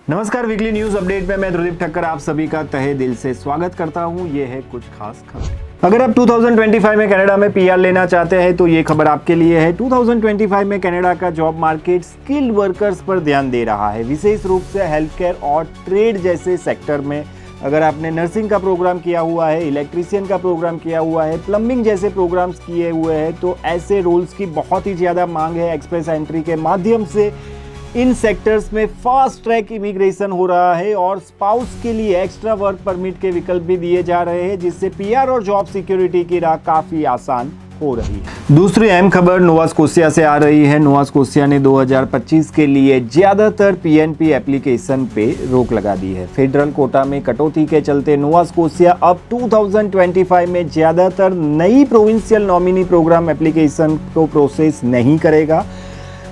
नमस्कार, weekly news update में मैं ध्रुदीप ठक्कर आप सभी का तहे दिल से स्वागत करता हूं। ये है कुछ खास खबर। अगर आप 2025 में कनाडा में पीआर लेना चाहते हैं तो ये खबर आपके लिए है। 2025 में कनाडा का जॉब मार्केट स्किल्ड वर्कर्स पर ध्यान दे रहा है, विशेष रूप से हेल्थ केयर और ट्रेड जैसे सेक्टर में। अगर आपने नर्सिंग का प्रोग्राम किया हुआ है, इलेक्ट्रीशियन का प्रोग्राम किया हुआ है, प्लम्बिंग जैसे प्रोग्राम्स किए हुए हैं तो ऐसे रोल्स की बहुत ही ज़्यादा मांग है। एक्सप्रेस एंट्री के माध्यम से इन सेक्टर्स में फास्ट ट्रैक इमिग्रेशन हो रहा है और स्पाउस के लिए एक्स्ट्रा वर्क परमिट के विकल्प भी दिए जा रहे हैं, जिससे पीआर और जॉब सिक्योरिटी की राह काफ़ी आसान हो रही है। दूसरी अहम खबर नोवा स्कोशिया से आ रही है। नोवा स्कोशिया ने 2025 के लिए ज़्यादातर पीएनपी एप्लीकेशन पे रोक लगा दी है। फेडरल कोटा में कटौती के चलते नोवा स्कोशिया अब 2025 में ज़्यादातर नई प्रोविंशियल नॉमिनी प्रोग्राम एप्लीकेशन को प्रोसेस नहीं करेगा।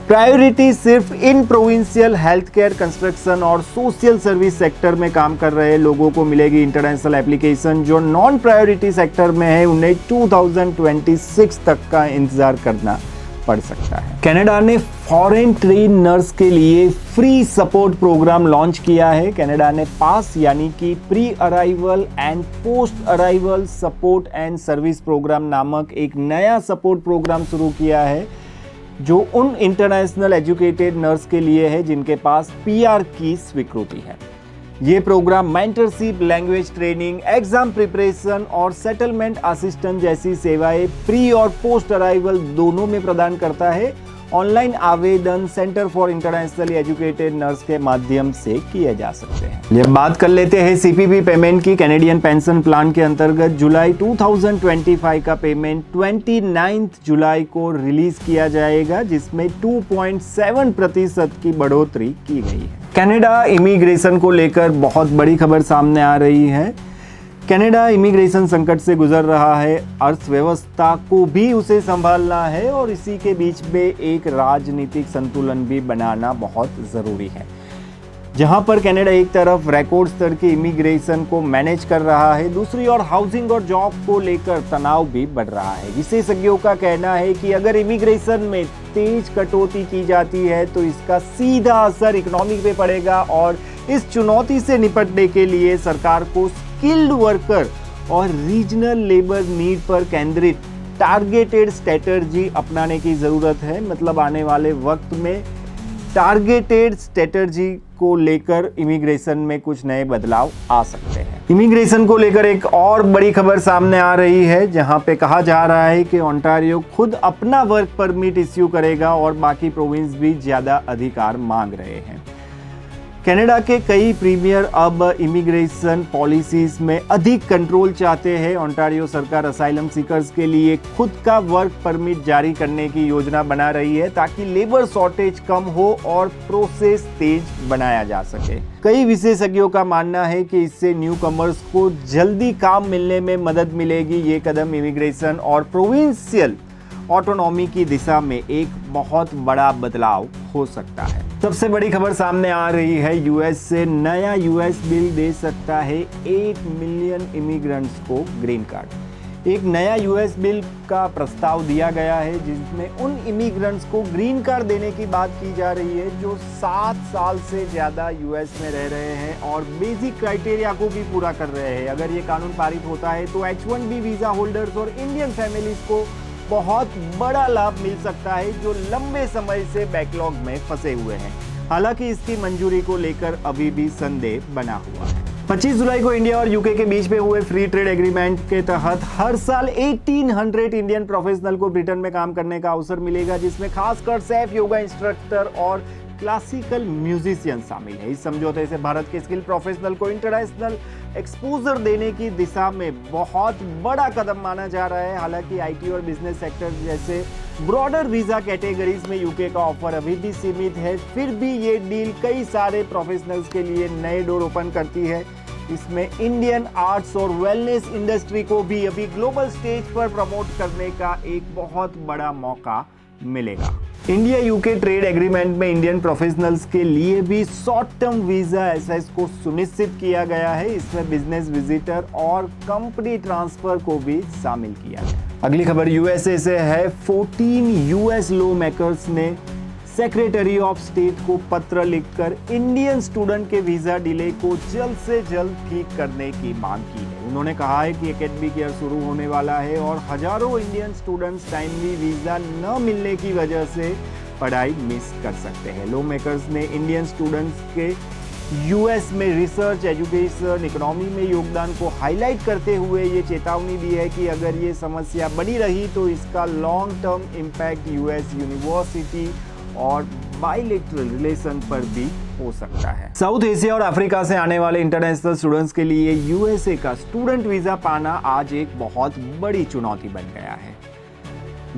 प्रायोरिटी सिर्फ इन प्रोविंशियल हेल्थ केयर, कंस्ट्रक्शन और सोशल सर्विस सेक्टर में काम कर रहे लोगों को मिलेगी। इंटरनेशनल एप्लीकेशन जो नॉन प्रायोरिटी सेक्टर में है उन्हें 2026 तक का इंतजार करना पड़ सकता है। कनाडा ने फॉरेन ट्रेन नर्स के लिए फ्री सपोर्ट प्रोग्राम लॉन्च किया है। कनाडा ने पास यानी कि pre arrival and post arrival support and service program नामक एक नया सपोर्ट प्रोग्राम शुरू किया है जो उन इंटरनेशनल एजुकेटेड नर्स के लिए है जिनके पास पीआर की स्वीकृति है। ये program mentorship, language training, exam preparation और सेटलमेंट असिस्टेंट जैसी सेवाएं प्री और पोस्ट अराइवल दोनों में प्रदान करता है। ऑनलाइन आवेदन centre for internationally educated nurse के माध्यम से किए जा सकते हैं। ये बात कर लेते हैं सीपीपी पेमेंट की। कैनेडियन पेंशन प्लान के अंतर्गत जुलाई 2025 का पेमेंट 29 जुलाई को रिलीज किया जाएगा, जिसमें 2.7% की बढ़ोतरी की गई है। कनाडा इमिग्रेशन को लेकर बहुत बड़ी खबर सामने आ रही है। कनाडा इमिग्रेशन संकट से गुजर रहा है, अर्थव्यवस्था को भी उसे संभालना है और इसी के बीच में एक राजनीतिक संतुलन भी बनाना बहुत ज़रूरी है। जहां पर कनाडा एक तरफ रिकॉर्ड स्तर की इमिग्रेशन को मैनेज कर रहा है, दूसरी ओर हाउसिंग और जॉब को लेकर तनाव भी बढ़ रहा है। विशेषज्ञों का कहना है कि अगर इमिग्रेशन में तेज कटौती की जाती है तो इसका सीधा असर इकोनॉमी पे पड़ेगा और इस चुनौती से निपटने के लिए सरकार को स्किल्ड वर्कर और रीजनल लेबर नीड पर केंद्रित टारगेटेड स्ट्रेटजी अपनाने की ज़रूरत है। मतलब आने वाले वक्त में टारगेटेड स्ट्रेटजी को लेकर इमिग्रेशन में कुछ नए बदलाव आ सकते हैं। इमिग्रेशन को लेकर एक और बड़ी खबर सामने आ रही है, जहां पे कहा जा रहा है कि ओंटारियो खुद अपना वर्क परमिट इश्यू करेगा और बाकी प्रोविंस भी ज़्यादा अधिकार मांग रहे हैं। कनाडा के कई प्रीमियर अब इमिग्रेशन पॉलिसीज में अधिक कंट्रोल चाहते हैं। ओंटारियो सरकार असाइलम सीकर्स के लिए खुद का वर्क परमिट जारी करने की योजना बना रही है ताकि लेबर शॉर्टेज कम हो और प्रोसेस तेज बनाया जा सके। कई विशेषज्ञों का मानना है कि इससे न्यू कमर्स को जल्दी काम मिलने में मदद मिलेगी। ये कदम इमिग्रेशन और प्रोविंशियल ऑटोनॉमी की दिशा में एक बहुत बड़ा बदलाव हो सकता है। सबसे बड़ी खबर सामने आ रही है, यूएस से नया यूएस बिल दे सकता है 8 मिलियन इमिग्रेंट्स को ग्रीन कार्ड। एक नया यूएस बिल का प्रस्ताव दिया गया है जिसमें उन इमिग्रेंट्स को ग्रीन कार्ड देने की बात की जा रही है जो 7 साल से ज़्यादा यूएस में रह रहे हैं और बेसिक क्राइटेरिया को भी पूरा कर रहे हैं। अगर ये कानून पारित होता है तो H1B वीज़ा होल्डर्स और इंडियन फैमिलीज को बहुत बड़ा लाभ मिल सकता है जो लंबे समय से बैकलॉग में फंसे हुए हैं। हालांकि इसकी मंजूरी को लेकर अभी भी संदेह बना हुआ है। 25 जुलाई को इंडिया और यूके के बीच में हुए फ्री ट्रेड एग्रीमेंट के तहत हर साल 1800 इंडियन प्रोफेशनल को ब्रिटेन में काम करने का अवसर मिलेगा, जिसमें खासकर शेफ, योगा इंस्ट्रक्टर और क्लासिकल म्यूजिशियन शामिल है। इस समझौते से भारत के स्किल प्रोफेशनल को इंटरनेशनल एक्सपोजर देने की दिशा में बहुत बड़ा कदम माना जा रहा है। हालांकि आईटी और बिजनेस सेक्टर जैसे ब्रॉडर वीजा कैटेगरीज में यूके का ऑफर अभी भी सीमित है, फिर भी ये डील कई सारे प्रोफेशनल्स के लिए नए डोर ओपन करती है। इसमें इंडियन आर्ट्स और वेलनेस इंडस्ट्री को भी अभी ग्लोबल स्टेज पर प्रमोट करने का एक बहुत बड़ा मौका मिलेगा। इंडिया यूके ट्रेड एग्रीमेंट में इंडियन प्रोफेशनल्स के लिए भी शॉर्ट टर्म वीजा एसेस को सुनिश्चित किया गया है। इसमें बिजनेस विजिटर और कंपनी ट्रांसफर को भी शामिल किया गया। अगली खबर यूएसए से है। 14 यूएस लॉ मेकर्स ने सेक्रेटरी ऑफ स्टेट को पत्र लिखकर इंडियन स्टूडेंट के वीजा डिले को जल्द से जल्द ठीक करने की मांग की है। उन्होंने कहा है कि एकेडमिक ईयर शुरू होने वाला है और हजारों इंडियन स्टूडेंट्स टाइमली वीजा न मिलने की वजह से पढ़ाई मिस कर सकते हैं। लॉ मेकर्स ने इंडियन स्टूडेंट्स के यूएस में रिसर्च, एजुकेशन, इकोनॉमी में योगदान को हाईलाइट करते हुए ये चेतावनी दी है कि अगर ये समस्या बनी रही तो इसका long term impact US university और बाइलेटरल रिलेशन पर भी हो सकता है। साउथ एशिया और अफ्रीका से आने वाले इंटरनेशनल स्टूडेंट्स के लिए यूएसए का स्टूडेंट वीजा पाना आज एक बहुत बड़ी चुनौती बन गया है।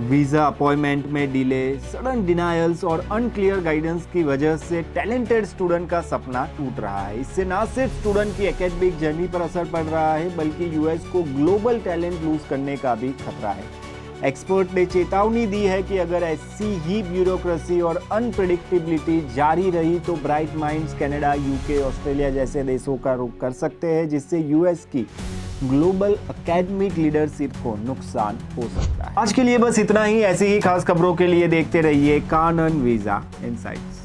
वीजा अपॉइंटमेंट में डिले, सडन डिनायल्स और अनक्लियर गाइडेंस की वजह से टैलेंटेड स्टूडेंट का सपना टूट रहा है। इससे न सिर्फ स्टूडेंट की एकेडमिक जर्नी पर असर पड़ रहा है बल्कि यूएस को ग्लोबल टैलेंट लूज करने का भी खतरा है। एक्सपर्ट ने चेतावनी दी है कि अगर ऐसी ही ब्यूरोक्रेसी और अनप्रेडिक्टेबिलिटी जारी रही तो bright minds Canada, UK, Australia जैसे देशों का रुख कर सकते हैं, जिससे यूएस की ग्लोबल एकेडमिक लीडरशिप को नुकसान हो सकता है। आज के लिए बस इतना ही। ऐसी ही खास खबरों के लिए देखते रहिए कानन वीजा इनसाइट्स।